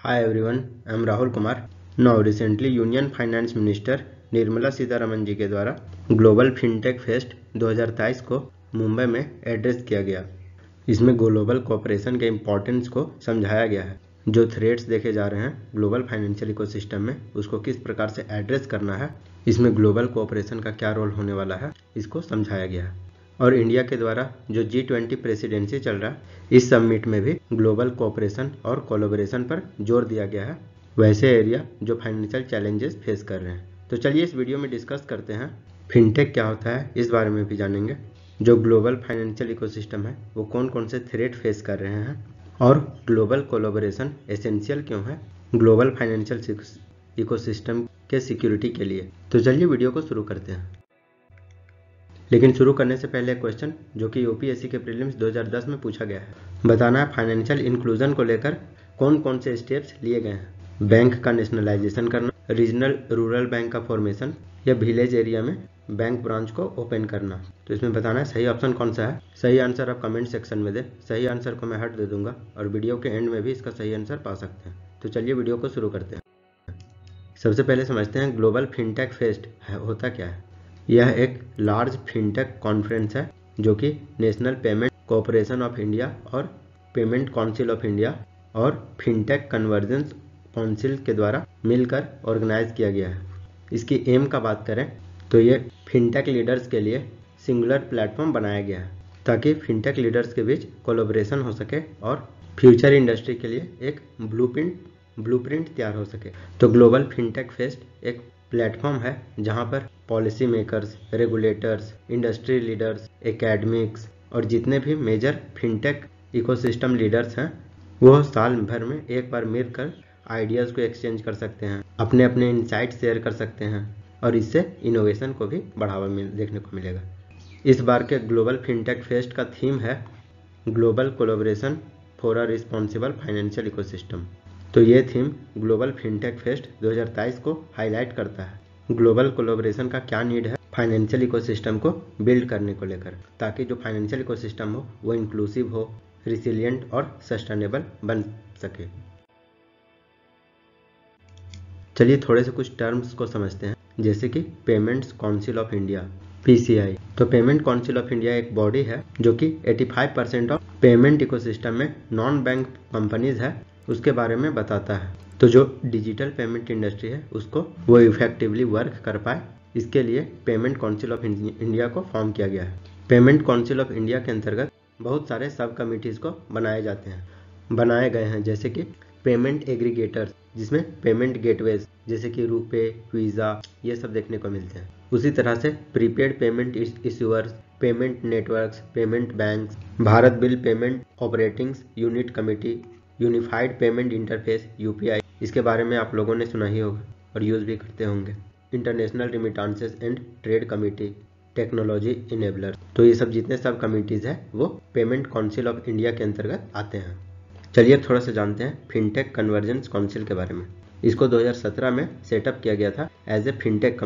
Hi everyone, I am Rahul Kumar. Now recently Union Finance Minister Nirmala Sitharaman जी के द्वारा global fintech fest 2023 को मुंबई में address किया गया। इसमें ग्लोबल कोऑपरेशन के इम्पोर्टेंस को समझाया गया है। जो थ्रेट्स देखे जा रहे हैं ग्लोबल फाइनेंशियल इकोसिस्टम में, उसको किस प्रकार से एड्रेस करना है, इसमें ग्लोबल कोऑपरेशन का क्या रोल होने वाला है, इसको समझाया गया है। और इंडिया के द्वारा जो G20 प्रेसिडेंसी चल रहा है, इस समिट में भी ग्लोबल कोऑपरेशन और कोलैबोरेशन पर जोर दिया गया है, वैसे एरिया जो फाइनेंशियल चैलेंजेस फेस कर रहे हैं। तो चलिए इस वीडियो में डिस्कस करते हैं फिनटेक क्या होता है, इस बारे में भी जानेंगे। जो ग्लोबल फाइनेंशियल इकोसिस्टम है वो कौन कौन से थ्रेट फेस कर रहे हैं और ग्लोबल कोलैबोरेशन एसेंशियल क्यों है ग्लोबल फाइनेंशियल इकोसिस्टम के सिक्योरिटी के लिए। तो चलिए वीडियो को शुरू करते हैं। लेकिन शुरू करने से पहले क्वेश्चन जो कि यूपीएससी के प्रीलिम्स 2010 में पूछा गया है, बताना है फाइनेंशियल इंक्लूजन को लेकर कौन कौन से स्टेप्स लिए गए हैं। बैंक का नेशनलाइजेशन करना, रीजनल रूरल बैंक का फॉर्मेशन, या विलेज एरिया में बैंक ब्रांच को ओपन करना। तो इसमें बताना है सही ऑप्शन कौन सा है। सही आंसर आप कमेंट सेक्शन में दे। सही आंसर को मैं हट दे दूंगा और वीडियो के एंड में भी इसका सही आंसर पा सकते हैं। तो चलिए वीडियो को शुरू करते हैं। सबसे पहले समझते हैं ग्लोबल फिनटेक फेस्ट होता क्या है। यह एक लार्ज फिनटेक कॉन्फ्रेंस है जो कि national payment corporation of India और पेमेंट काउंसिल ऑफ इंडिया और फिनटेक कन्वर्जेंस काउंसिल के द्वारा मिलकर ऑर्गेनाइज किया गया है। इसकी एम का बात करें तो ये फिनटेक लीडर्स के लिए सिंगुलर प्लेटफॉर्म बनाया गया है ताकि फिनटेक लीडर्स के बीच कोलैबोरेशन हो सके और फ्यूचर इंडस्ट्री के लिए एक ब्लूप्रिंट तैयार हो सके। तो ग्लोबल फिनटेक फेस्ट एक प्लेटफॉर्म है जहां पर policy makers, regulators, industry leaders, academics और जितने भी मेजर फिनटेक इकोसिस्टम लीडर्स हैं वो साल भर में एक बार मिलकर आइडियाज़ को एक्सचेंज कर सकते हैं, अपने अपने इनसाइट शेयर कर सकते हैं और इससे इनोवेशन को भी बढ़ावा देखने को मिलेगा। इस बार के ग्लोबल फिनटेक फेस्ट का थीम है global collaboration for a responsible financial ecosystem. तो ये थीम ग्लोबल फिनटेक फेस्ट 2023 को हाईलाइट करता है ग्लोबल कोलैबोरेशन का क्या नीड है फाइनेंशियल इकोसिस्टम को बिल्ड करने को लेकर, ताकि जो फाइनेंशियल इकोसिस्टम हो वो इंक्लूसिव हो, रिसिलियंट और सस्टेनेबल बन सके। चलिए थोड़े से कुछ टर्म्स को समझते हैं, जैसे कि payments council of India PCI। तो पेमेंट काउंसिल ऑफ इंडिया एक बॉडी है जो कि 85% ऑफ पेमेंट इकोसिस्टम में नॉन बैंक कंपनीज है उसके बारे में बताता है। तो जो डिजिटल पेमेंट इंडस्ट्री है उसको वो इफेक्टिवली वर्क कर पाए, इसके लिए पेमेंट काउंसिल ऑफ इंडिया को फॉर्म किया गया है। पेमेंट काउंसिल ऑफ इंडिया के अंतर्गत बहुत सारे सब कमिटीज़ को बनाए गए हैं, जैसे कि पेमेंट एग्रीगेटर्स जिसमें पेमेंट गेटवेज जैसे कि रुपे, वीज़ा, ये सब देखने को मिलते हैं। उसी तरह से prepaid payment issuers, payment networks, payment banks, Bharat bill payment operating unit committee, unified payment interface UPI, इसके बारे में आप लोगों ने सुना ही होगा और यूज़ भी करते होंगे। International remittances and trade committee, technology enabler. तो ये सब जितने सब कमिटीज़ हैं वो पेमेंट काउंसिल ऑफ इंडिया के अंतर्गत आते हैं। चलिए थोड़ा सा जानते हैं फिनटेक कन्वर्जेंस काउंसिल के बारे में। इसको 2017 में सेटअप किया गया था एज ए फिनटेक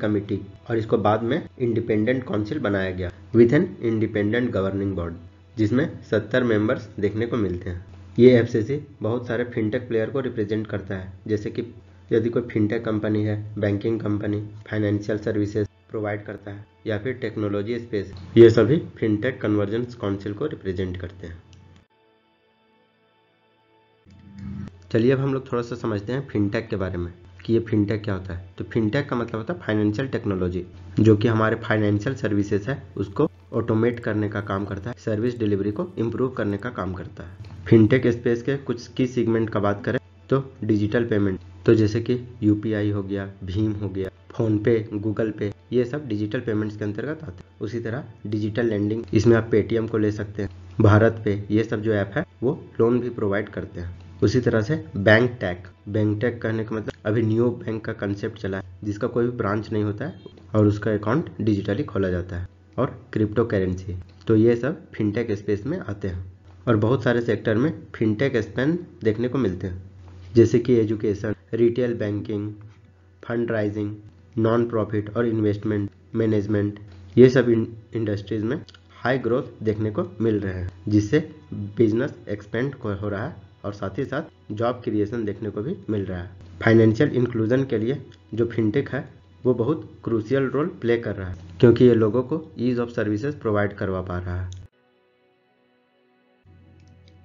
कमिटी, और इसको बाद में इंडिपेंडेंट काउंसिल बनाया गया with an independent governing board, जिसमें 70 मेंबर्स देखने को मिलते हैं। ये FCC बहुत सारे फिनटेक प्लेयर को रिप्रेजेंट करता है, जैसे कि यदि कोई फिनटेक कंपनी है, banking company, financial services provide करता है या फिर टेक्नोलॉजी स्पेस, ये सभी फिनटेक कन्वर्जेंस काउंसिल को रिप्रेजेंट करते हैं। चलिए अब हम लोग थोड़ा सा समझते हैं फिनटेक के बारे में कि ये फिनटेक क्या होता है। तो फिनटेक का मतलब होता है फाइनेंशियल टेक्नोलॉजी, जो कि हमारे फाइनेंशियल सर्विसेज है उसको ऑटोमेट करने का काम करता है, सर्विस डिलीवरी को इम्प्रूव करने का काम करता है। फिनटेक स्पेस के कुछ की सेगमेंट का बात करें तो डिजिटल पेमेंट, तो जैसे कि UPI हो गया, भीम हो गया, फोन पे, गूगल पे, ये सब डिजिटल पेमेंट्स के अंतर्गत आते हैं। उसी तरह डिजिटल लेंडिंग, इसमें आप पेटीएम को ले सकते हैं, भारत पे, ये सब जो ऐप है वो लोन भी प्रोवाइड करते हैं। उसी तरह से बैंक टैक कहने का मतलब अभी न्यू बैंक का कंसेप्ट चला है जिसका कोई भी ब्रांच नहीं होता है और उसका अकाउंट डिजिटली खोला जाता है, और क्रिप्टो करेंसी। तो ये सब फिनटेक स्पेस में आते हैं और बहुत सारे सेक्टर में फिनटेक स्पेन देखने को मिलते हैं, जैसे कि education, retail banking, fund rising, non profit और इन्वेस्टमेंट मैनेजमेंट, ये सब इंडस्ट्रीज में हाई ग्रोथ देखने को मिल रहे हैं, जिससे बिजनेस एक्सपेंड हो रहा है और साथ ही साथ जॉब क्रिएशन देखने को भी मिल रहा है। फाइनेंशियल इंक्लूजन के लिए जो फिनटेक है वो बहुत क्रूशियल रोल प्ले कर रहा है, क्योंकि ये लोगों को ईज ऑफ सर्विसेज प्रोवाइड करवा पा रहा है।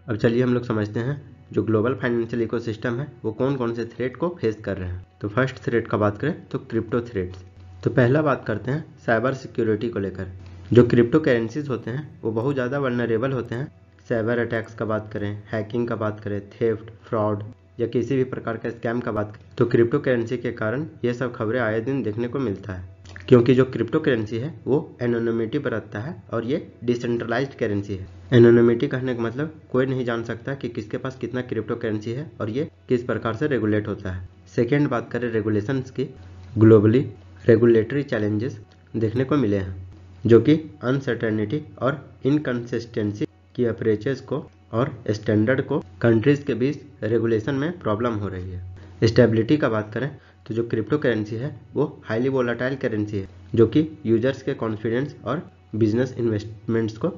अब चलिए हम लोग समझते हैं जो ग्लोबल फाइनेंशियल इकोसिस्टम है वो कौन कौन से थ्रेट को फेस कर रहे हैं। तो फर्स्ट थ्रेट का बात करें तो क्रिप्टो थ्रेट्स। तो पहला बात करते हैं साइबर सिक्योरिटी को लेकर। जो क्रिप्टो करेंसीज होते हैं वो बहुत ज़्यादा वल्नरेबल होते हैं। साइबर अटैक्स का बात करें, हैकिंग का बात करें, थेफ्ट, फ्रॉड या किसी भी प्रकार का स्कैम का बात करें तो क्रिप्टो करेंसी के कारण ये सब खबरें आए दिन देखने को मिलता है। क्योंकि जो क्रिप्टो करेंसी है वो एनोनिमिटी बरतता है और ये डिसेंट्रलाइज्ड करेंसी है। एनोनिमिटी कहने का मतलब कोई नहीं जान सकता कि किसके पास कितना क्रिप्टो करेंसी है और ये किस प्रकार से रेगुलेट होता है। सेकेंड बात करें रेगुलेशंस की, ग्लोबली रेगुलेटरी चैलेंजेस देखने को मिले हैं जो कि अनसर्टेनिटी और इनकंसिस्टेंसी की अप्रोचेस को और स्टैंडर्ड को कंट्रीज के बीच रेगुलेशन में प्रॉब्लम हो रही है। स्टेबिलिटी का बात करें तो जो क्रिप्टो करेंसी है वो हाईली वोलाटाइल करेंसी है जो कि यूजर्स के कॉन्फिडेंस और बिजनेस इन्वेस्टमेंट्स को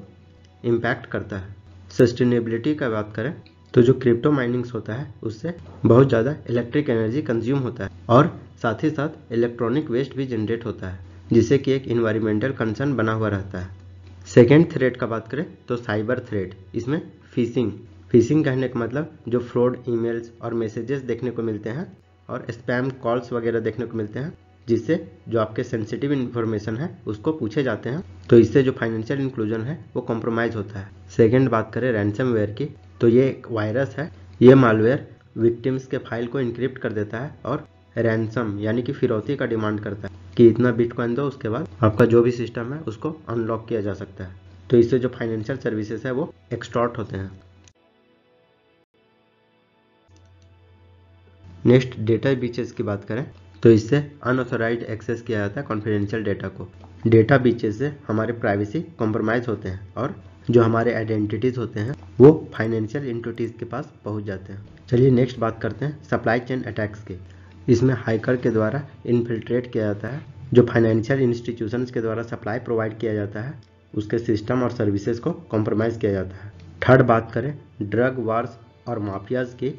इम्पैक्ट करता है। सस्टेनेबिलिटी का बात करें तो जो क्रिप्टो माइनिंग्स होता है उससे बहुत ज़्यादा इलेक्ट्रिक एनर्जी कंज्यूम होता है और साथ ही साथ इलेक्ट्रॉनिक वेस्ट भी जनरेट होता है, जिससे कि एक इन्वायरमेंटल कंसर्न बना हुआ रहता है। सेकेंड थ्रेट का बात करें तो साइबर थ्रेट। इसमें फिशिंग कहने का मतलब जो फ्रॉड ईमेल्स और मैसेजेस देखने को मिलते हैं और स्पैम कॉल्स वगैरह देखने को मिलते हैं, जिससे जो आपके सेंसिटिव इन्फॉर्मेशन है उसको पूछे जाते हैं, तो इससे जो फाइनेंशियल इंक्लूजन है वो कॉम्प्रोमाइज होता है। सेकेंड बात करें रैंसमवेयर की, तो ये एक वायरस है। ये मालवेयर विक्टिम्स के फाइल को इनक्रिप्ट कर देता है और रैंसम यानी कि फिरौती का डिमांड करता है कि इतना बिटकॉइन दो, उसके बाद आपका जो भी सिस्टम है उसको अनलॉक किया जा सकता है। तो इससे जो फाइनेंशियल सर्विसेज है वो एक्सटॉर्ट होते हैं। नेक्स्ट डेटा बीचेस की बात करें तो इससे अनऑथोराइज्ड एक्सेस किया जाता है कॉन्फिडेंशियल डेटा को। डेटा बीचेस से हमारे प्राइवेसी कॉम्प्रोमाइज होते हैं और जो हमारे आइडेंटिटीज होते हैं वो फाइनेंशियल एंटिटीज के पास पहुंच जाते हैं। चलिए नेक्स्ट बात करते हैं सप्लाई चेन अटैक्स की। इसमें हैकर के द्वारा इन्फिल्ट्रेट किया जाता है जो फाइनेंशियल इंस्टीट्यूशंस के द्वारा सप्लाई प्रोवाइड किया जाता है, उसके सिस्टम और सर्विसेज को कॉम्प्रोमाइज किया जाता है। थर्ड बात करें ड्रग वार्स और माफियाज की,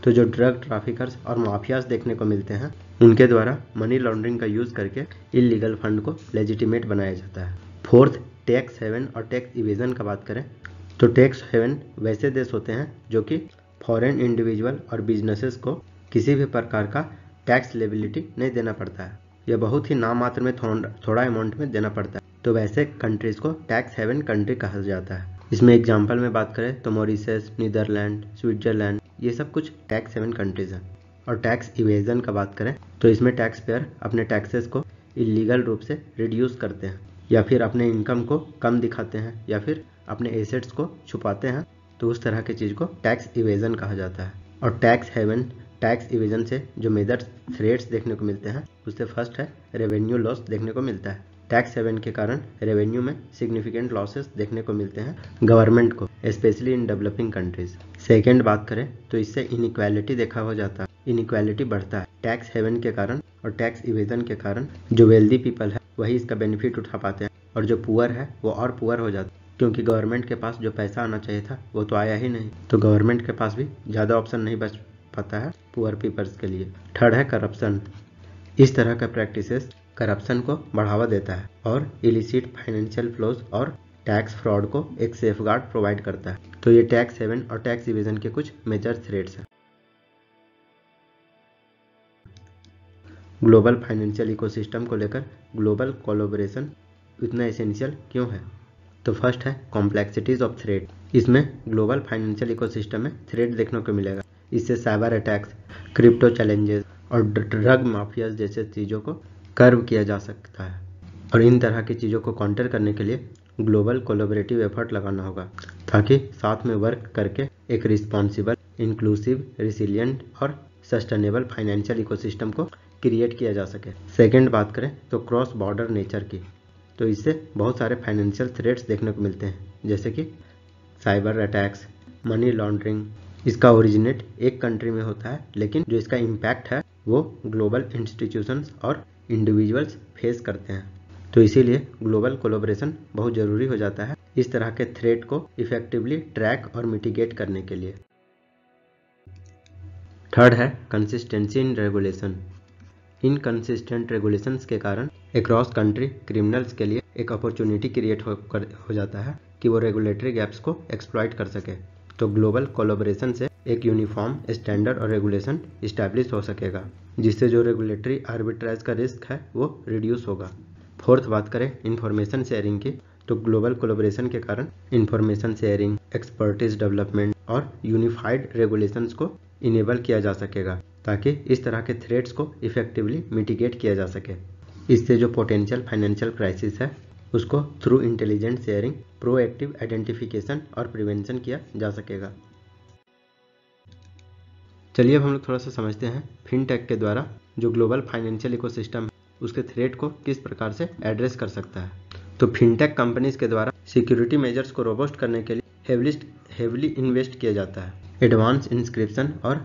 तो जो ड्रग ट्रैफिकर्स और माफियाज देखने को मिलते हैं उनके द्वारा मनी लॉन्ड्रिंग का यूज करके इलीगल फंड को लेजिटिमेट बनाया जाता है। फोर्थ टैक्स हेवन और टैक्स इवेजन का बात करें तो टैक्स हेवन वैसे देश होते हैं जो कि फॉरेन इंडिविजुअल और बिजनेसेस को किसी भी प्रकार का टैक्स लेबिलिटी नहीं देना पड़ता है, यह बहुत ही नामात्र में थोड़ा अमाउंट में देना पड़ता है, तो वैसे कंट्रीज को टैक्स हेवन कंट्री कहा जाता है। इसमें एग्जाम्पल में बात करें तो मॉरिशस, नीदरलैंड, स्विट्जरलैंड, ये सब कुछ टैक्स हेवन कंट्रीज हैं। और टैक्स इवेजन का बात करें तो इसमें टैक्स पेयर अपने टैक्सेस को इलीगल रूप से रिड्यूस करते हैं या फिर अपने इनकम को कम दिखाते हैं या फिर अपने एसेट्स को छुपाते हैं, तो उस तरह की चीज़ को टैक्स इवेजन कहा जाता है। और टैक्स हेवन टैक्स इवेजन से जो मेजर थ्रेट्स देखने को मिलते हैं उससे फर्स्ट है रेवेन्यू लॉस देखने को मिलता है। टैक्स हेवन के कारण रेवेन्यू में सिग्निफिकेंट लॉसेस देखने को मिलते हैं गवर्नमेंट को, specially in developing countries. Second बात करें तो इससे इनइक्वालिटी देखा हो जाता है, इनइक्वालिटी बढ़ता है। टैक्स हेवन के कारण और टैक्स इवेजन के कारण जो वेल्दी पीपल है वही इसका बेनिफिट उठा पाते हैं और जो पुअर है वो और पुअर हो जाता है, क्योंकि गवर्नमेंट के पास जो पैसा आना चाहिए था वो तो आया ही नहीं, तो गवर्नमेंट के पास भी ज़्यादा ऑप्शन नहीं बच पाता है पुअर पीपल्स के लिए। थर्ड है करप्शन। इस तरह का प्रैक्टिसेस करप्शन को बढ़ावा देता है और इलिसिट फाइनेंशियल फ्लोज और टैक्स फ्रॉड को एक सेफगार्ड प्रोवाइड करता है। तो ये टैक्स हेवन और टैक्स इवेजन के कुछ मेजर थ्रेट्स हैं। ग्लोबल फाइनेंशियल इकोसिस्टम को लेकर ग्लोबल कोलैबोरेशन इतना एसेंशियल क्यों है? तो फर्स्ट है कॉम्प्लेक्सिटीज ऑफ थ्रेट। इसमें ग्लोबल फाइनेंशियल इकोसिस्टम में थ्रेट देखने को मिलेगा। इससे साइबर अटैक्स, क्रिप्टो चैलेंजेस और ड्रग माफियाज जैसे चीज़ों को कर्व किया जा सकता है और इन तरह की चीज़ों को काउंटर करने के लिए ग्लोबल कोलैबोरेटिव एफर्ट लगाना होगा ताकि साथ में वर्क करके एक रिस्पॉन्सिबल, इंक्लूसिव, रिसिलियंट और सस्टेनेबल फाइनेंशियल इकोसिस्टम को क्रिएट किया जा सके। सेकेंड बात करें तो क्रॉस बॉर्डर नेचर की, तो इससे बहुत सारे फाइनेंशियल थ्रेट्स देखने को मिलते हैं जैसे कि साइबर अटैक्स, मनी लॉन्ड्रिंग। इसका ओरिजिनेट एक कंट्री में होता है लेकिन जो इसका इम्पैक्ट है वो ग्लोबल इंस्टीट्यूशंस और इंडिविजुअल्स फेस करते हैं, तो इसीलिए ग्लोबल कोलैबोरेशन बहुत ज़रूरी हो जाता है इस तरह के थ्रेट को इफेक्टिवली ट्रैक और मिटिगेट करने के लिए। थर्ड है consistency in regulation. Inconsistent regulations के कारण अक्रॉस कंट्री क्रिमिनल्स के लिए एक अपॉर्चुनिटी क्रिएट हो जाता है कि वो रेगुलेटरी गैप्स को एक्सप्लॉइट कर सके। तो ग्लोबल कोलैबोरेशन से एक यूनिफॉर्म स्टैंडर्ड और रेगुलेशन इस्टेब्लिश हो सकेगा, जिससे जो रेगुलेटरी आर्बिट्राज का रिस्क है वो रिड्यूस होगा। फोर्थ बात करें इंफॉर्मेशन शेयरिंग की, तो ग्लोबल कोलैबोरेशन के कारण इंफॉर्मेशन शेयरिंग, एक्सपर्टीज डेवलपमेंट और यूनिफाइड रेगुलेशंस को इनेबल किया जा सकेगा, ताकि इस तरह के थ्रेट्स को इफेक्टिवली मिटिगेट किया जा सके। इससे जो पोटेंशियल फाइनेंशियल क्राइसिस है उसको through intelligent sharing, proactive identification और प्रिवेंशन किया जा सकेगा। चलिए अब हम लोग थोड़ा सा समझते हैं फिनटेक के द्वारा जो ग्लोबल फाइनेंशियल इकोसिस्टम है उसके थ्रेट को किस प्रकार से एड्रेस कर सकता है। तो फिनटेक कंपनीज के द्वारा सिक्योरिटी मेजर्स को रोबस्ट करने के लिए हेवली इन्वेस्ट किया जाता है। एडवांस इंस्क्रिप्शन और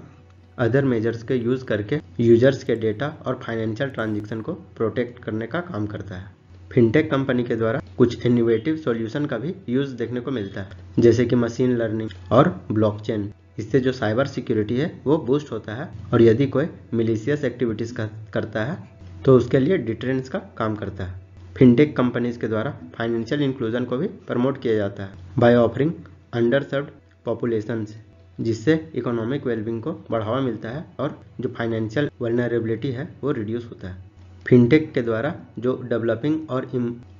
अदर मेजर्स के यूज करके यूजर्स के डेटा और फाइनेंशियल ट्रांजैक्शन को प्रोटेक्ट करने का काम करता है। फिनटेक कंपनी के द्वारा कुछ इनोवेटिव सॉल्यूशन का भी यूज देखने को मिलता है, जैसे कि मशीन लर्निंग और ब्लॉकचेन। इससे जो साइबर सिक्योरिटी है वो बूस्ट होता है, और यदि कोई मिलिशियस एक्टिविटीज करता है तो उसके लिए डिटरेंस का काम करता है। फिनटेक कंपनीज के द्वारा फाइनेंशियल इंक्लूजन को भी प्रमोट किया जाता है by offering under served populations, जिससे इकोनॉमिक वेलबींग को बढ़ावा मिलता है और जो फाइनेंशियल वल्नरेबिलिटी है वो रिड्यूस होता है। फिनटेक के द्वारा जो डेवलपिंग और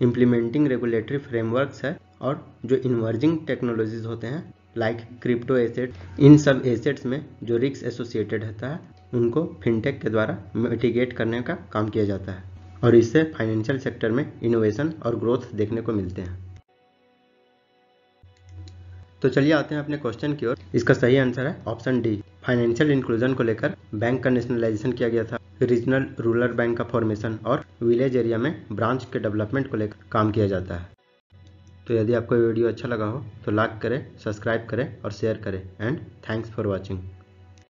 इम्प्लीमेंटिंग रेगुलेटरी फ्रेमवर्क्स है और जो इमर्जिंग टेक्नोलॉजीज होते हैं लाइक क्रिप्टो एसेट, इन सब एसेट्स में जो रिस्क एसोसिएटेड रहता है उनको फिनटेक के द्वारा मिटिगेट करने का काम किया जाता है, और इससे फाइनेंशियल सेक्टर में इनोवेशन और ग्रोथ देखने को मिलते हैं। तो चलिए आते हैं अपने क्वेश्चन की ओर। इसका सही आंसर है ऑप्शन डी। फाइनेंशियल इंक्लूजन को लेकर बैंक का नेशनलाइजेशन किया गया था, रीजनल रूरल बैंक का फॉर्मेशन और विलेज एरिया में ब्रांच के डेवलपमेंट को लेकर काम किया जाता है। तो यदि आपको वीडियो अच्छा लगा हो तो लाइक करें, सब्सक्राइब करें और शेयर करें। And thanks for watching.